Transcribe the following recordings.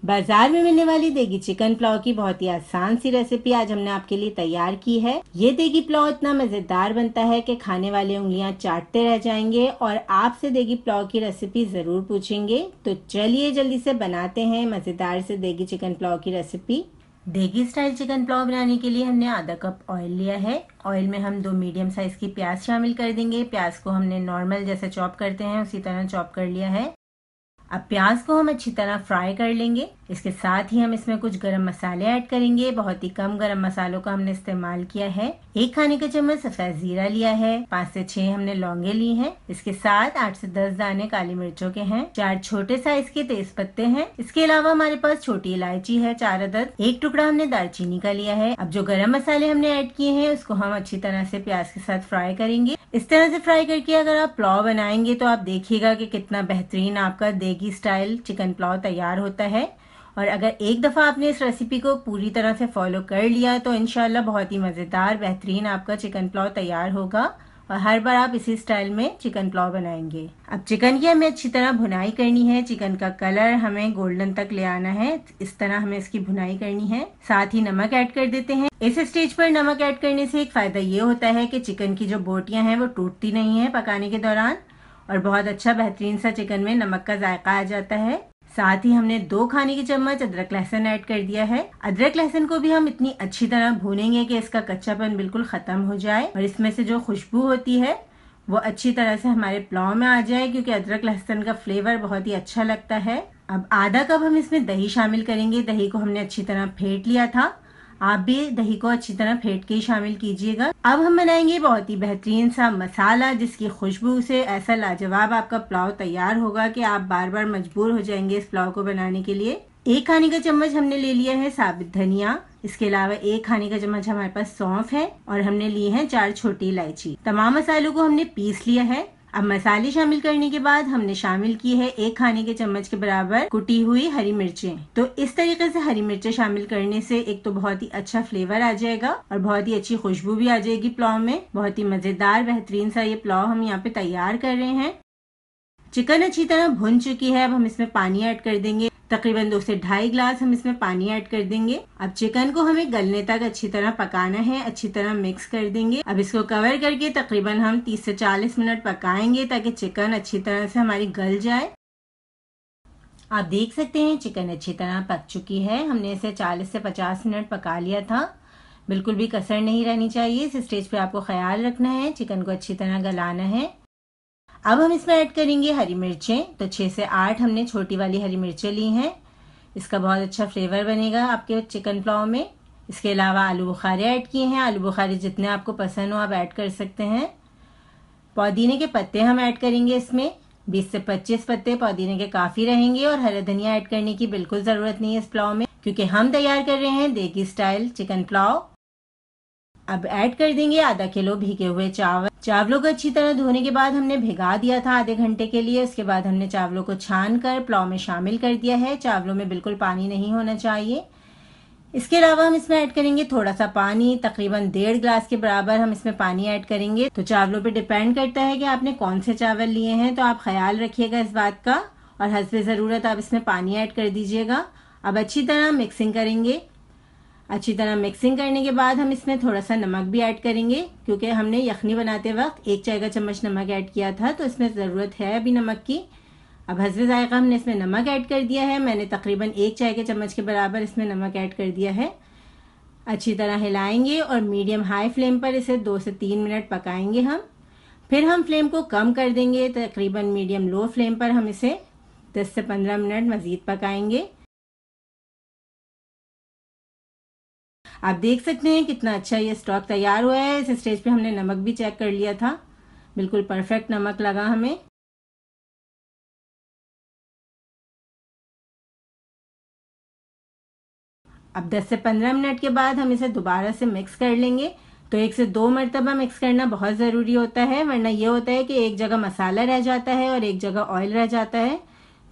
बाजार में मिलने वाली देगी चिकन पुलाव की बहुत ही आसान सी रेसिपी आज हमने आपके लिए तैयार की है। ये देगी पुलाव इतना मजेदार बनता है कि खाने वाले उंगलियां चाटते रह जाएंगे और आपसे देगी पुलाव की रेसिपी जरूर पूछेंगे। तो चलिए जल्दी से बनाते हैं मजेदार से देगी चिकन पुलाव की रेसिपी। देगी स्टाइल चिकन पुलाव बनाने के लिए हमने आधा कप ऑयल लिया है। ऑयल में हम 2 मीडियम साइज की प्याज शामिल कर देंगे। प्याज को हमने नॉर्मल जैसे चॉप करते हैं उसी तरह चॉप कर लिया है। अब प्याज को हम अच्छी तरह फ्राई कर लेंगे। इसके साथ ही हम इसमें कुछ गरम मसाले ऐड करेंगे। बहुत ही कम गरम मसालों का हमने इस्तेमाल किया है। 1 खाने का चम्मच सफेद जीरा लिया है। 5 से 6 हमने लौंगे ली हैं। इसके साथ 8 से 10 दाने काली मिर्चों के हैं। 4 छोटे साइज के तेज पत्ते हैं। इसके अलावा हमारे पास छोटी इलायची है 4 अदद। 1 टुकड़ा हमने दालचीनी का लिया है। अब जो गरम मसाले हमने ऐड किए हैं उसको हम अच्छी तरह से प्याज के साथ फ्राई करेंगे। इस तरह से फ्राई करके अगर आप पुलाव बनाएंगे तो आप देखिएगा कि कितना बेहतरीन आपका देगी स्टाइल चिकन पुलाव तैयार होता है। और अगर एक दफा आपने इस रेसिपी को पूरी तरह से फॉलो कर लिया तो इंशाल्लाह बहुत ही मजेदार बेहतरीन आपका चिकन पुलाव तैयार होगा और हर बार आप इसी स्टाइल में चिकन पुलाव बनाएंगे। अब चिकन की हमें अच्छी तरह भुनाई करनी है। चिकन का कलर हमें गोल्डन तक ले आना है। इस तरह हमें इसकी भुनाई करनी है। साथ ही नमक ऐड कर देते हैं। इस स्टेज पर नमक ऐड करने से एक फायदा ये होता है कि चिकन की जो बोटियां हैं वो टूटती नहीं है पकाने के दौरान और बहुत अच्छा बेहतरीन सा चिकन में नमक का जायका आ जाता है। साथ ही हमने 2 खाने के चम्मच अदरक लहसुन ऐड कर दिया है। अदरक लहसुन को भी हम इतनी अच्छी तरह भूनेंगे कि इसका कच्चापन बिल्कुल खत्म हो जाए और इसमें से जो खुशबू होती है वो अच्छी तरह से हमारे पुलाव में आ जाए, क्योंकि अदरक लहसुन का फ्लेवर बहुत ही अच्छा लगता है। अब आधा कप हम इसमें दही शामिल करेंगे। दही को हमने अच्छी तरह फेंट लिया था। आप भी दही को अच्छी तरह फेंट के ही शामिल कीजिएगा। अब हम बनाएंगे बहुत ही बेहतरीन सा मसाला जिसकी खुशबू से ऐसा लाजवाब आपका पुलाव तैयार होगा कि आप बार बार मजबूर हो जाएंगे इस पुलाव को बनाने के लिए। 1 खाने का चम्मच हमने ले लिया है साबित धनिया। इसके अलावा 1 खाने का चम्मच हमारे पास सौंफ है और हमने ली है 4 छोटी इलायची। तमाम मसालों को हमने पीस लिया है। अब मसाले शामिल करने के बाद हमने शामिल की है 1 खाने के चम्मच के बराबर कुटी हुई हरी मिर्चें। तो इस तरीके से हरी मिर्चें शामिल करने से एक तो बहुत ही अच्छा फ्लेवर आ जाएगा और बहुत ही अच्छी खुशबू भी आ जाएगी पुलाव में। बहुत ही मजेदार बेहतरीन सा ये पुलाव हम यहाँ पे तैयार कर रहे हैं। चिकन अच्छी तरह भुन चुकी है। अब हम इसमें पानी ऐड कर देंगे। तकरीबन 2 से 2.5 गिलास हम इसमें पानी ऐड कर देंगे। अब चिकन को हमें गलने तक अच्छी तरह पकाना है। अच्छी तरह मिक्स कर देंगे। अब इसको कवर करके तकरीबन हम 30 से 40 मिनट पकाएंगे ताकि चिकन अच्छी तरह से हमारी गल जाए। आप देख सकते हैं चिकन अच्छी तरह पक चुकी है। हमने इसे 40 से 50 मिनट पका लिया था। बिल्कुल भी कसर नहीं रहनी चाहिए। इस स्टेज पे आपको ख्याल रखना है, चिकन को अच्छी तरह गलाना है। अब हम इसमें ऐड करेंगे हरी मिर्चें। तो 6 से 8 हमने छोटी वाली हरी मिर्चें ली हैं। इसका बहुत अच्छा फ्लेवर बनेगा आपके चिकन पुलाव में। इसके अलावा आलू बुखारे ऐड किए हैं। आलू बुखारे जितने आपको पसंद हो आप ऐड कर सकते हैं। पुदीने के पत्ते हम ऐड करेंगे इसमें। 20 से 25 पत्ते पुदीने के काफी रहेंगे और हरा धनिया ऐड करने की बिल्कुल जरूरत नहीं है इस पुलाव में, क्योंकि हम तैयार कर रहे हैं देगी स्टाइल चिकन पुलाव। अब ऐड कर देंगे आधा किलो भीगे हुए चावल। चावलों को अच्छी तरह धोने के बाद हमने भिगा दिया था आधे घंटे के लिए। उसके बाद हमने चावलों को छान कर पुलाव में शामिल कर दिया है। चावलों में बिल्कुल पानी नहीं होना चाहिए। इसके अलावा हम इसमें ऐड करेंगे थोड़ा सा पानी। तकरीबन 1.5 गिलास के बराबर हम इसमें पानी ऐड करेंगे। तो चावलों पे डिपेंड करता है कि आपने कौन से चावल लिए हैं, तो आप ख्याल रखिएगा इस बात का और हस्बे ज़रूरत आप इसमें पानी ऐड कर दीजिएगा। अब अच्छी तरह मिक्सिंग करेंगे। अच्छी तरह मिक्सिंग करने के बाद हम इसमें थोड़ा सा नमक भी ऐड करेंगे, क्योंकि हमने यखनी बनाते वक्त 1 चाय का चम्मच नमक ऐड किया था, तो इसमें ज़रूरत है अभी नमक की। अब हस्बे जायका हमने इसमें नमक ऐड कर दिया है। मैंने तकरीबन 1 चाय के चम्मच के बराबर इसमें नमक ऐड कर दिया है। अच्छी तरह हिलाएंगे और मीडियम हाई फ्लेम पर इसे 2 से 3 मिनट पकाएंगे हम। फिर हम फ्लेम को कम कर देंगे। तकरीबन मीडियम लो फ्लेम पर हम इसे 10 से 15 मिनट मज़ीद पकाएंगे। आप देख सकते हैं कितना अच्छा ये स्टॉक तैयार हुआ है। इस स्टेज पे हमने नमक भी चेक कर लिया था। बिल्कुल परफेक्ट नमक लगा हमें। अब 10 से 15 मिनट के बाद हम इसे दोबारा से मिक्स कर लेंगे। तो 1 से 2 मरतबा मिक्स करना बहुत ज़रूरी होता है, वरना ये होता है कि एक जगह मसाला रह जाता है और एक जगह ऑयल रह जाता है।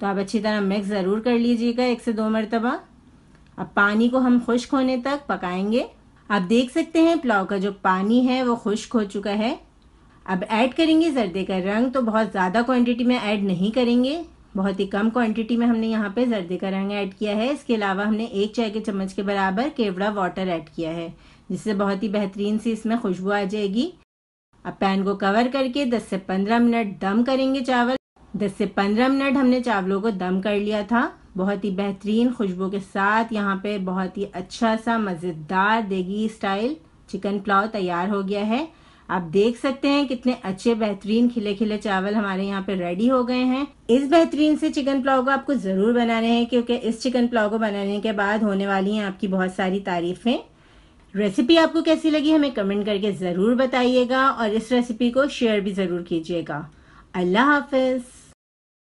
तो आप अच्छी तरह मिक्स ज़रूर कर लीजिएगा 1 से 2 मरतबा। अब पानी को हम खुश्क होने तक पकाएंगे। आप देख सकते हैं पुलाव का जो पानी है वो खुश्क हो चुका है। अब ऐड करेंगे जर्दे का रंग। तो बहुत ज़्यादा क्वांटिटी में ऐड नहीं करेंगे, बहुत ही कम क्वांटिटी में हमने यहाँ पे जर्दे का रंग ऐड किया है। इसके अलावा हमने 1 चाय के चम्मच के बराबर केवड़ा वाटर ऐड किया है, जिससे बहुत ही बेहतरीन सी इसमें खुशबू आ जाएगी। अब पैन को कवर करके 10 से 15 मिनट दम करेंगे चावल। 10 से 15 मिनट हमने चावलों को दम कर लिया था। बहुत ही बेहतरीन खुशबू के साथ यहाँ पे बहुत ही अच्छा सा मज़ेदार देगी स्टाइल चिकन पुलाव तैयार हो गया है। आप देख सकते हैं कितने अच्छे बेहतरीन खिले खिले चावल हमारे यहाँ पे रेडी हो गए हैं। इस बेहतरीन से चिकन पुलाव को आपको ज़रूर बनाने हैं, क्योंकि इस चिकन पुलाव को बनाने के बाद होने वाली हैं आपकी बहुत सारी तारीफ़ें। रेसिपी आपको कैसी लगी हमें कमेंट करके ज़रूर बताइएगा और इस रेसिपी को शेयर भी ज़रूर कीजिएगा। अल्लाह हाफिज़।